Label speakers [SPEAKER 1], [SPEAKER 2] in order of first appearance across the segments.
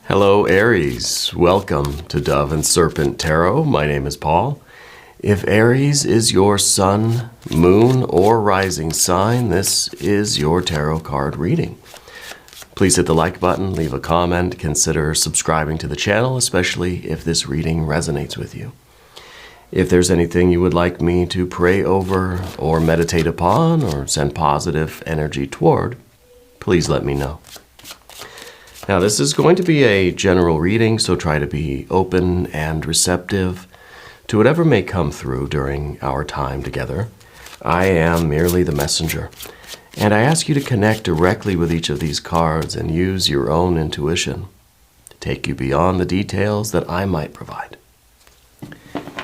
[SPEAKER 1] Hello, Aries. Welcome to Dove and Serpent Tarot. My name is Paul. If Aries is your sun, moon, or rising sign, this is your tarot card reading. Please hit the like button, leave a comment, consider subscribing to the channel, especially if this reading resonates with you. If there's anything you would like me to pray over or meditate upon or send positive energy toward, please let me know. Now, this is going to be a general reading, so try to be open and receptive to whatever may come through during our time together. I am merely the messenger, and I ask you to connect directly with each of these cards and use your own intuition to take you beyond the details that I might provide.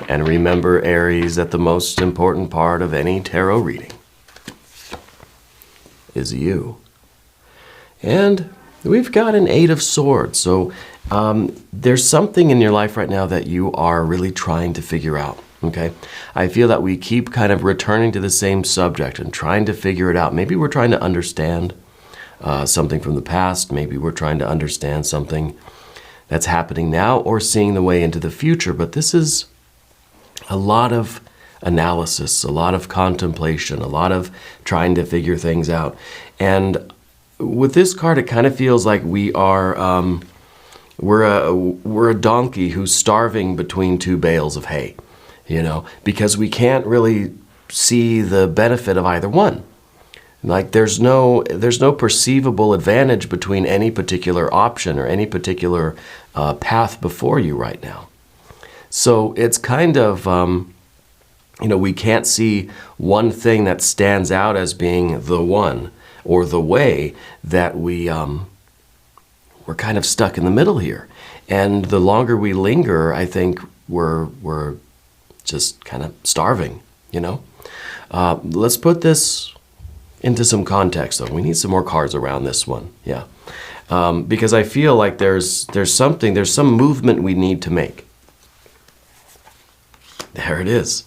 [SPEAKER 1] And remember, Aries, that the most important part of any tarot reading is you. And we've got an Eight of Swords, so there's something in your life right now that you are really trying to figure out, okay? I feel that we keep kind of returning to the same subject and trying to figure it out. Maybe we're trying to understand something from the past. Maybe we're trying to understand something that's happening now or seeing the way into the future, but this is a lot of analysis, a lot of contemplation, a lot of trying to figure things out. And with this card, it kind of feels like we are, we're a donkey who's starving between two bales of hay, you know, because we can't really see the benefit of either one. Like there's no perceivable advantage between any particular option or any particular path before you right now. So it's kind of, you know, we can't see one thing that stands out as being the one or the way that we're kind of stuck in the middle here. And the longer we linger, I think we're just kind of starving, you know? Let's put this into some context, though. We need some more cards around this one, yeah. Because I feel like there's some movement we need to make. There it is.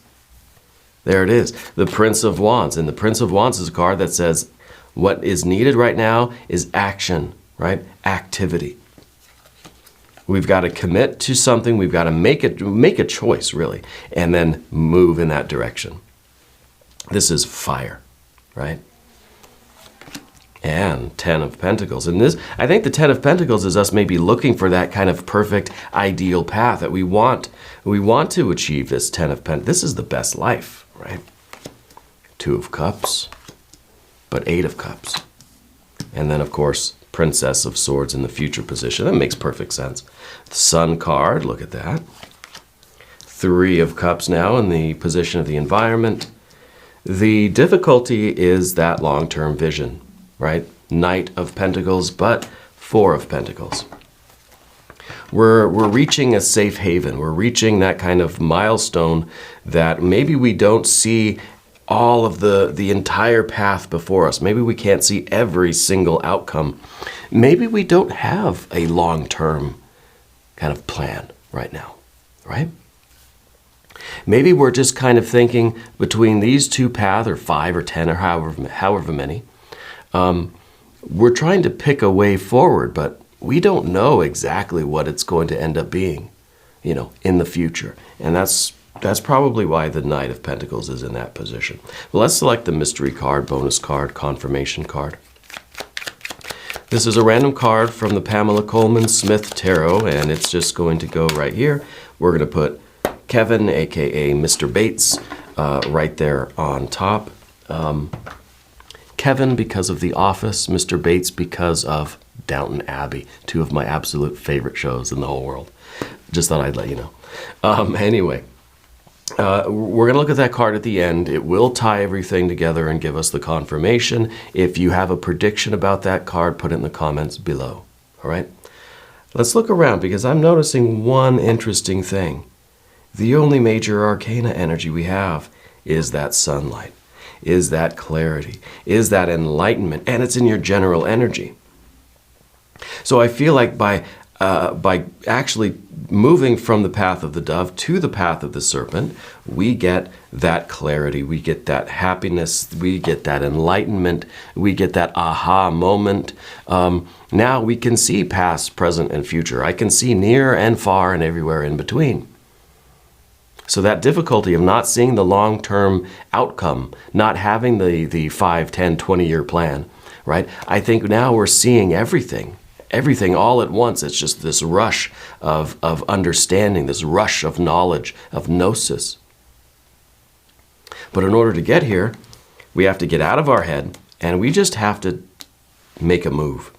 [SPEAKER 1] There it is. The Prince of Wands. And the Prince of Wands is a card that says what is needed right now is action, right? Activity. We've got to commit to something. We've got to make a choice, really, and then move in that direction. This is fire, right? And Ten of Pentacles. And this, I think the Ten of Pentacles is us maybe looking for that kind of perfect, ideal path that we want. We want to achieve this Ten of Pentacles. This is the best life, right? Two of Cups, but Eight of Cups. And then, of course, Princess of Swords in the future position. That makes perfect sense. The Sun card, look at that. Three of Cups now in the position of the environment. The difficulty is that long-term vision, right? Knight of Pentacles, but Four of Pentacles. We're reaching a safe haven. We're reaching that kind of milestone that maybe we don't see all of the entire path before us. Maybe we can't see every single outcome. Maybe we don't have a long-term kind of plan right now, right? Maybe we're just kind of thinking between these two paths, or 5 or 10 or however many, we're trying to pick a way forward, but we don't know exactly what it's going to end up being, you know, in the future. And that's probably why the Knight of Pentacles is in that position. Well, let's select the mystery card, bonus card, confirmation card. This is a random card from the Pamela Coleman Smith Tarot, and it's just going to go right here. We're going to put Kevin, aka Mr. Bates, right there on top. Kevin because of The Office, Mr. Bates because of Downton Abbey, two of my absolute favorite shows in the whole world. Just thought I'd let you know. Anyway, we're going to look at that card at the end. It will tie everything together and give us the confirmation. If you have a prediction about that card, put it in the comments below. All right? Let's look around because I'm noticing one interesting thing. The only major arcana energy we have is that sunlight, is that clarity, is that enlightenment, and it's in your general energy. So I feel like by by actually moving from the path of the dove to the path of the serpent, we get that clarity, we get that happiness, we get that enlightenment, we get that aha moment. Now we can see past, present, and future. I can see near and far and everywhere in between. So that difficulty of not seeing the long-term outcome, not having the 5, 10, 20-year plan, right? I think now we're seeing everything all at once. It's just this rush of understanding, this rush of knowledge, of gnosis. But in order to get here, we have to get out of our head, and we just have to make a move.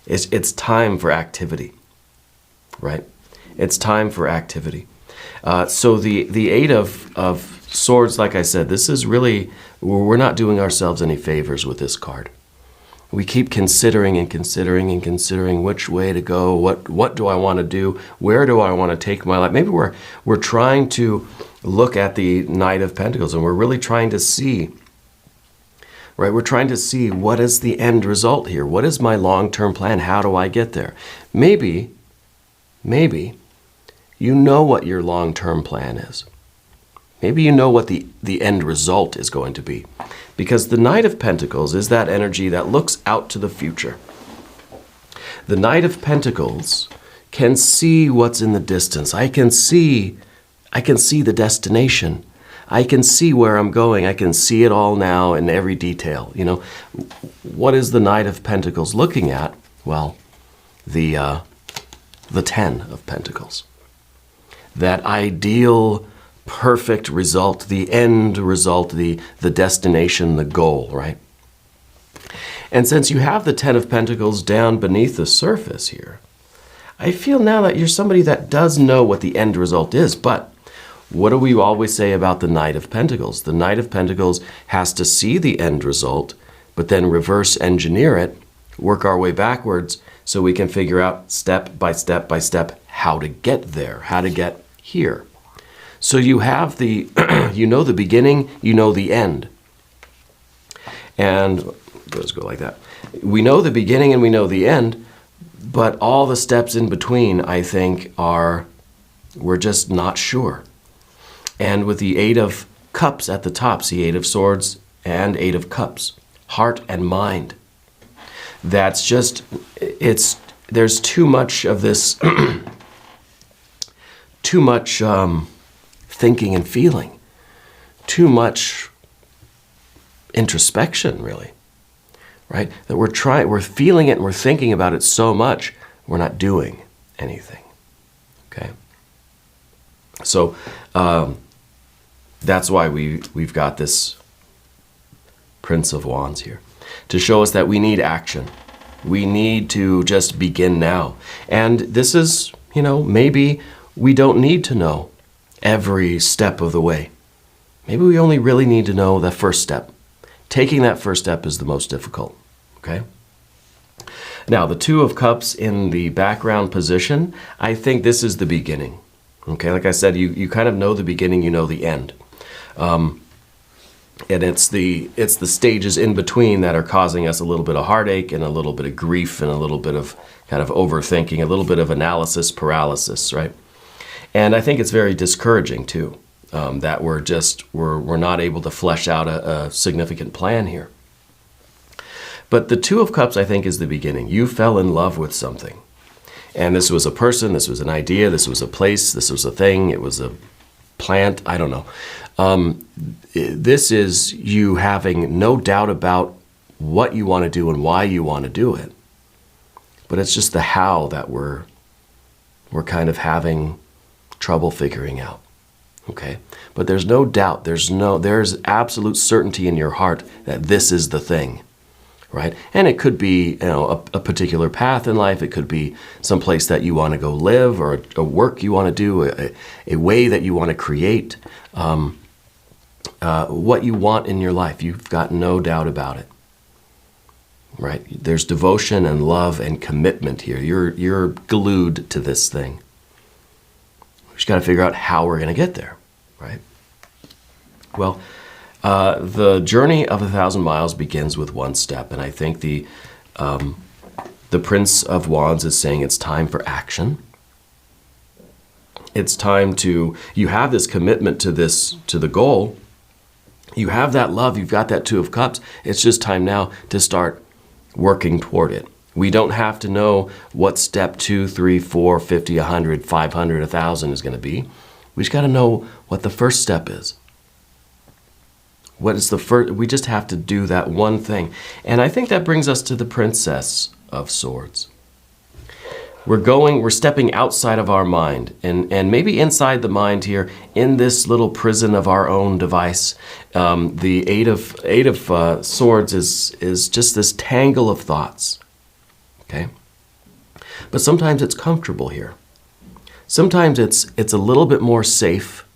[SPEAKER 1] It's time for activity, right? It's time for activity. So the Eight of Swords, like I said, this is really, we're not doing ourselves any favors with this card. We keep considering and considering and considering which way to go, what do I want to do, where do I want to take my life. Maybe we're trying to look at the Knight of Pentacles, and we're really trying to see, right? We're trying to see, what is the end result here? What is my long-term plan? How do I get there? Maybe you know what your long-term plan is. Maybe you know what the end result is going to be. Because the Knight of Pentacles is that energy that looks out to the future. The Knight of Pentacles can see what's in the distance. I can see the destination. I can see where I'm going. I can see it all now in every detail. You know, what is the Knight of Pentacles looking at? Well, the 10 of Pentacles. That ideal, perfect result, the end result, the destination, the goal, right? And since you have the 10 of Pentacles down beneath the surface here, I feel now that you're somebody that does know what the end result is. But what do we always say about the Knight of Pentacles? The Knight of Pentacles has to see the end result, but then reverse engineer it, work our way backwards, so we can figure out step by step by step how to get there, how to get here. So you have the, you know the beginning, you know the end. And let's go like that. We know the beginning and we know the end, but all the steps in between, I think, we're just not sure. And with the Eight of Cups at the top, see Eight of Swords and Eight of Cups, heart and mind. That's just, there's too much of this, too much thinking and feeling, too much introspection, really, right? That we're feeling it and we're thinking about it so much, we're not doing anything, okay? So that's why we've got this Prince of Wands here, to show us that we need action. We need to just begin now. And this is, you know, maybe we don't need to know every step of the way. Maybe we only really need to know the first step. Taking that first step is the most difficult, okay? Now, the Two of Cups in the background position, I think this is the beginning, okay? Like I said, you kind of know the beginning, you know the end. And it's the stages in between that are causing us a little bit of heartache and a little bit of grief and a little bit of kind of overthinking, a little bit of analysis paralysis, right? And I think it's very discouraging too, that we're not able to flesh out a significant plan here. But the Two of Cups, I think, is the beginning. You fell in love with something. And this was a person, this was an idea, this was a place, this was a thing, it was a plant, I don't know. This is you having no doubt about what you want to do and why you want to do it. But it's just the how that we're kind of having trouble figuring out. Okay? But there's no doubt, there's absolute certainty in your heart that this is the thing. Right? And it could be, you know, a particular path in life. It could be some place that you want to go live, or a work you want to do, a way that you want to create, what you want in your life. You've got no doubt about it. Right? There's devotion and love and commitment here. You're glued to this thing. We just got to figure out how we're going to get there. Right? Well, the journey of 1,000 miles begins with one step, and I think the The Prince of Wands is saying it's time for action. It's time to, you have this commitment to this, to the goal. You have that love, you've got that Two of Cups. It's just time now to start working toward it. We don't have to know what step 2, 3, 4, 50, 100, 500, 1,000 is going to be. We just got to know what the first step is. What is the first? We just have to do that one thing. And I think that brings us to the Princess of Swords. We're stepping outside of our mind and maybe inside the mind here in this little prison of our own device. The Eight of Swords is just this tangle of thoughts. Okay? But sometimes it's comfortable here. Sometimes it's a little bit more safe,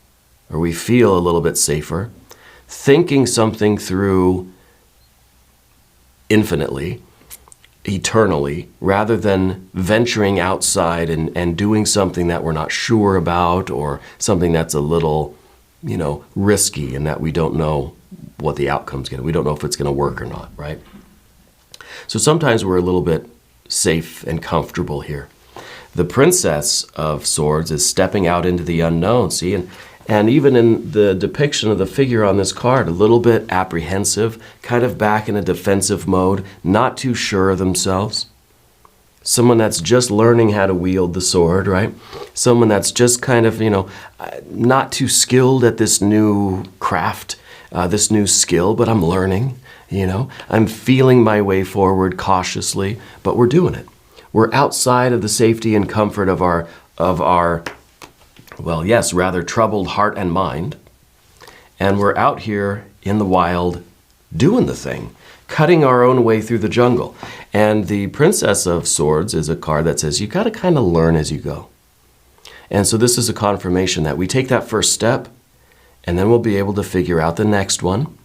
[SPEAKER 1] or we feel a little bit safer, thinking something through infinitely, eternally, rather than venturing outside and doing something that we're not sure about, or something that's a little, risky and that we don't know what the outcome's going to be. We don't know if it's going to work or not, right? So sometimes we're a little bit safe and comfortable here. The Princess of Swords is stepping out into the unknown, see? And even in the depiction of the figure on this card, a little bit apprehensive, kind of back in a defensive mode, not too sure of themselves. Someone that's just learning how to wield the sword, right? Someone that's just kind of, not too skilled at this new craft, this new skill, but I'm learning, I'm feeling my way forward cautiously, but we're doing it. We're outside of the safety and comfort of our well, yes, rather troubled heart and mind. And we're out here in the wild doing the thing, cutting our own way through the jungle. And the Princess of Swords is a card that says you got to kind of learn as you go. And so this is a confirmation that we take that first step, and then we'll be able to figure out the next one,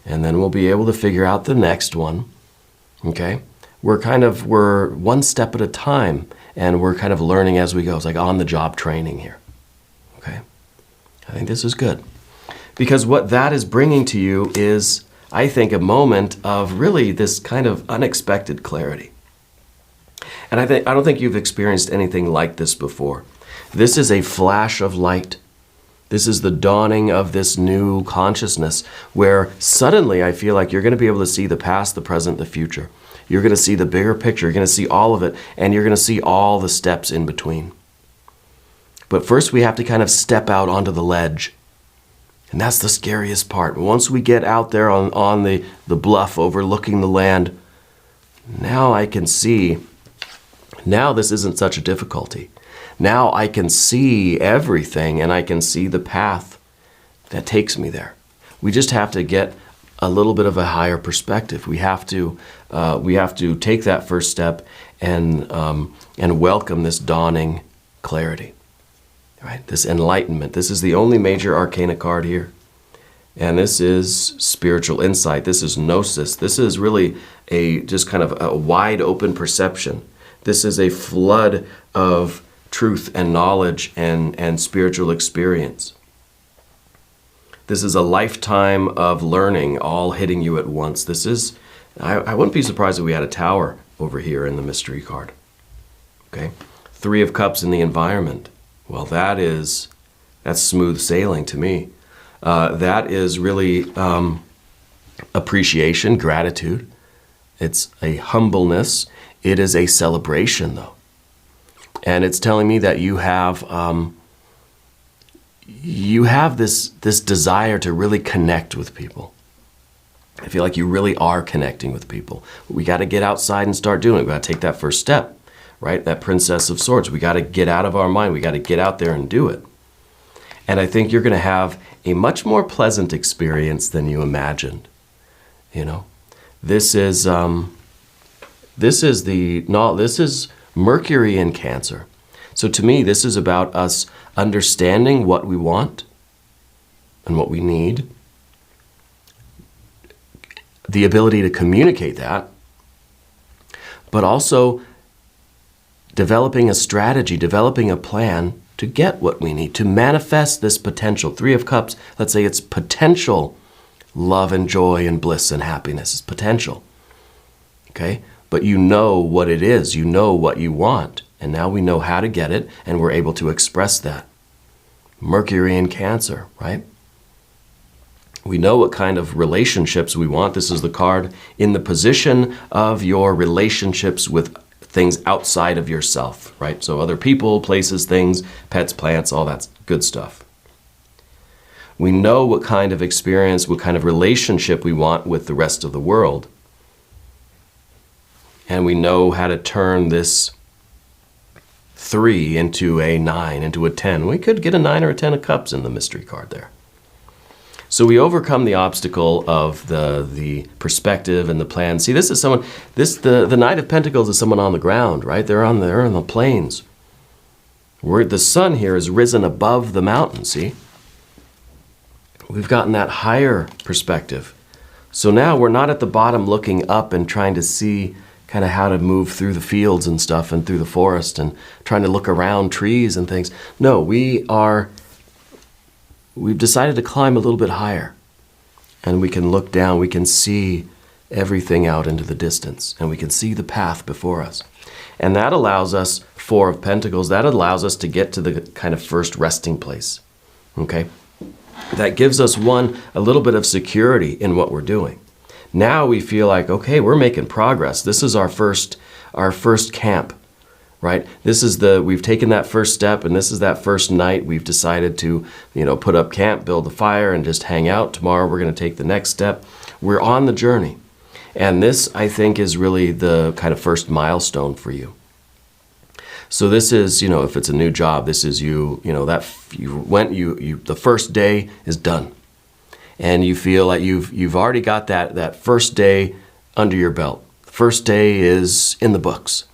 [SPEAKER 1] and then we'll be able to figure out the next one. Okay? We're one step at a time, and we're kind of learning as we go. It's like on-the-job training here. Okay, I think this is good. Because what that is bringing to you is, I think, a moment of really this kind of unexpected clarity. And I don't think you've experienced anything like this before. This is a flash of light. This is the dawning of this new consciousness where suddenly I feel like you're going to be able to see the past, the present, the future. You're going to see the bigger picture. You're going to see all of it, and you're going to see all the steps in between. But first we have to kind of step out onto the ledge. And that's the scariest part. Once we get out there on the bluff overlooking the land, now I can see, now this isn't such a difficulty. Now I can see everything, and I can see the path that takes me there. We just have to get a little bit of a higher perspective. We have to take that first step and welcome this dawning clarity. Right? This enlightenment. This is the only major arcana card here. And this is spiritual insight. This is gnosis. This is really just kind of a wide open perception. This is a flood of truth and knowledge and spiritual experience. This is a lifetime of learning all hitting you at once. This is, I wouldn't be surprised if we had a tower over here in the mystery card. Okay? Three of Cups in the environment. Well, that's smooth sailing to me. That is really appreciation, gratitude. It's a humbleness. It is a celebration, though. And it's telling me that you have this desire to really connect with people. I feel like you really are connecting with people. We got to get outside and start doing it. We got to take that first step. Right? That Princess of Swords. We got to get out of our mind. We got to get out there and do it. And I think you're going to have a much more pleasant experience than you imagined. This is Mercury in Cancer. So to me, this is about us understanding what we want and what we need, the ability to communicate that, but also developing a strategy, developing a plan to get what we need, to manifest this potential. Three of Cups, let's say it's potential love and joy and bliss and happiness. It's potential. Okay? but you know what it is. You know what you want. And now we know how to get it, and we're able to express that. Mercury in Cancer, right? We know what kind of relationships we want. This is the card in the position of your relationships with things outside of yourself, right? So other people, places, things, pets, plants, all that good stuff. We know what kind of experience, what kind of relationship we want with the rest of the world. And we know how to turn this 3 into a 9, into a 10. We could get a 9 or a 10 of cups in the mystery card there. So we overcome the obstacle of the perspective and the plan. See, this is someone, the Knight of Pentacles is someone on the ground, right? They're on the plains. The sun here is risen above the mountain, see? We've gotten that higher perspective. So now we're not at the bottom looking up and trying to see kind of how to move through the fields and stuff and through the forest and trying to look around trees and things. No, we've decided to climb a little bit higher, and we can look down, we can see everything out into the distance, and we can see the path before us. And that allows us, 4 of Pentacles, that allows us to get to the kind of first resting place, okay? That gives us, a little bit of security in what we're doing. Now we feel like, okay, we're making progress. This is our first camp, right? We've taken that first step, and this is that first night. We've decided to, put up camp, build a fire, and just hang out. Tomorrow we're going to take the next step. We're on the journey. And this, I think, is really the kind of first milestone for you. So this is, if it's a new job, this is the first day is done. And you feel like you've already got that first day under your belt. First day is in the books,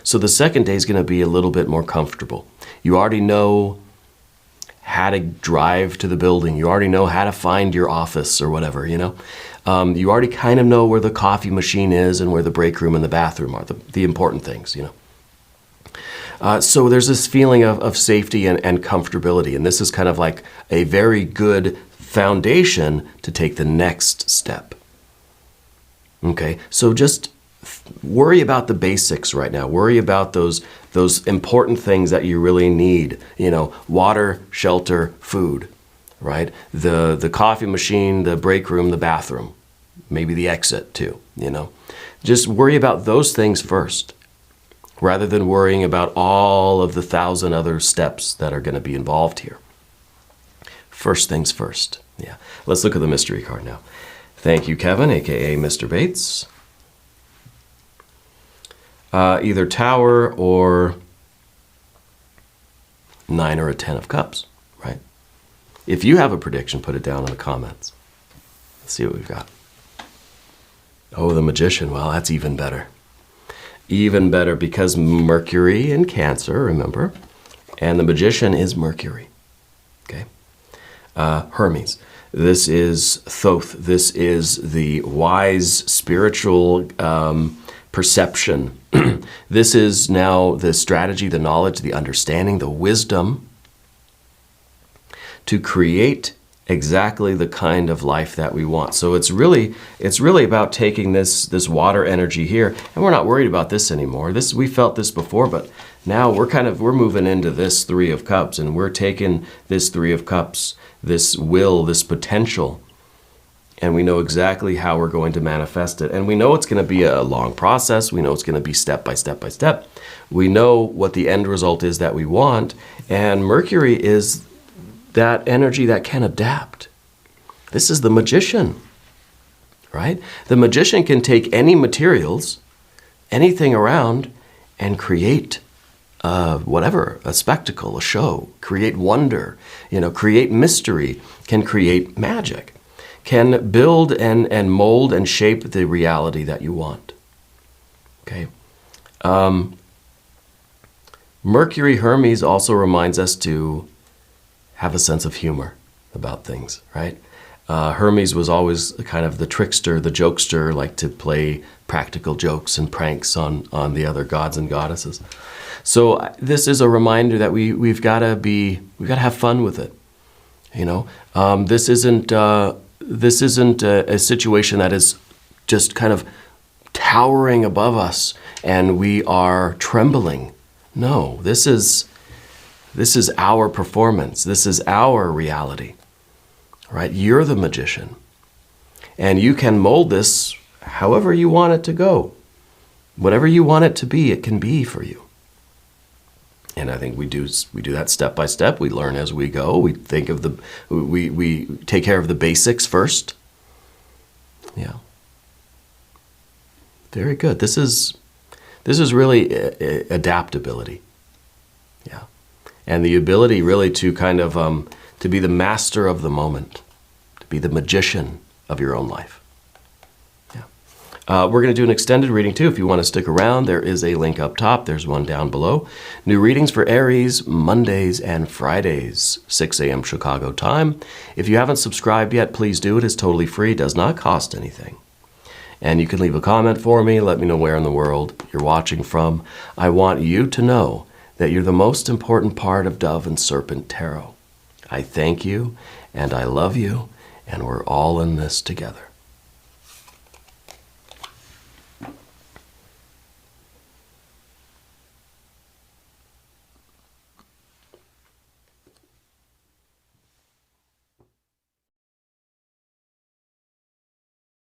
[SPEAKER 1] So the second day is going to be a little bit more comfortable. You already know how to drive to the building. You already know how to find your office or whatever, You already kind of know where the coffee machine is and where the break room and the bathroom are, the important things, So there's this feeling of safety and comfortability. And this is kind of like a very good foundation to take the next step. Okay, so just worry about the basics right now. Worry about those important things that you really need. Water, shelter, food, right? The coffee machine, the break room, the bathroom, maybe the exit too, Just worry about those things first, rather than worrying about all of the 1,000 other steps that are going to be involved here. First things first. Yeah. Let's look at the mystery card now. Thank you, Kevin, aka Mr. Bates. Either Tower or 9 or a 10 of Cups, right? If you have a prediction, put it down in the comments. Let's see what we've got. Oh, the Magician. Well, that's even better. Even better, because Mercury in Cancer, remember? And the Magician is Mercury. Okay? Hermes. This is Thoth. This is the wise spiritual perception. This is now the strategy, the knowledge, the understanding, the wisdom to create exactly the kind of life that we want. So it's really about taking this water energy here, and we're not worried about this anymore. We felt this before, but now we're moving into this 3 of Cups, and we're taking this 3 of Cups, this will, this potential, and we know exactly how we're going to manifest it. And we know it's going to be a long process. We know it's going to be step by step by step. We know what the end result is that we want, and Mercury is that energy that can adapt. This is the Magician, right? The Magician can take any materials, anything around, and create whatever, a spectacle, a show, create wonder, create mystery, can create magic, can build and mold and shape the reality that you want. Okay. Mercury Hermes also reminds us to have a sense of humor about things, right? Hermes was always kind of the trickster, the jokester, like to play practical jokes and pranks on the other gods and goddesses. So this is a reminder that we've got to have fun with it. This isn't a situation that is just kind of towering above us and we are trembling. No, this is our performance. This is our reality, right? You're the magician. And you can mold this however you want it to go. Whatever you want it to be, it can be for you. And I think we do that step by step. We learn as we go. We think of we take care of the basics first. Yeah. Very good. This is really adaptability. Yeah. And the ability really to kind of to be the master of the moment, to be the magician of your own life. We're going to do an extended reading too. If you want to stick around, there is a link up top. There's one down below. New readings for Aries, Mondays and Fridays, 6 a.m. Chicago time. If you haven't subscribed yet, please do. It is totally free. Does not cost anything. And you can leave a comment for me. Let me know where in the world you're watching from. I want you to know that you're the most important part of Dove and Serpent Tarot. I thank you and I love you, and we're all in this together.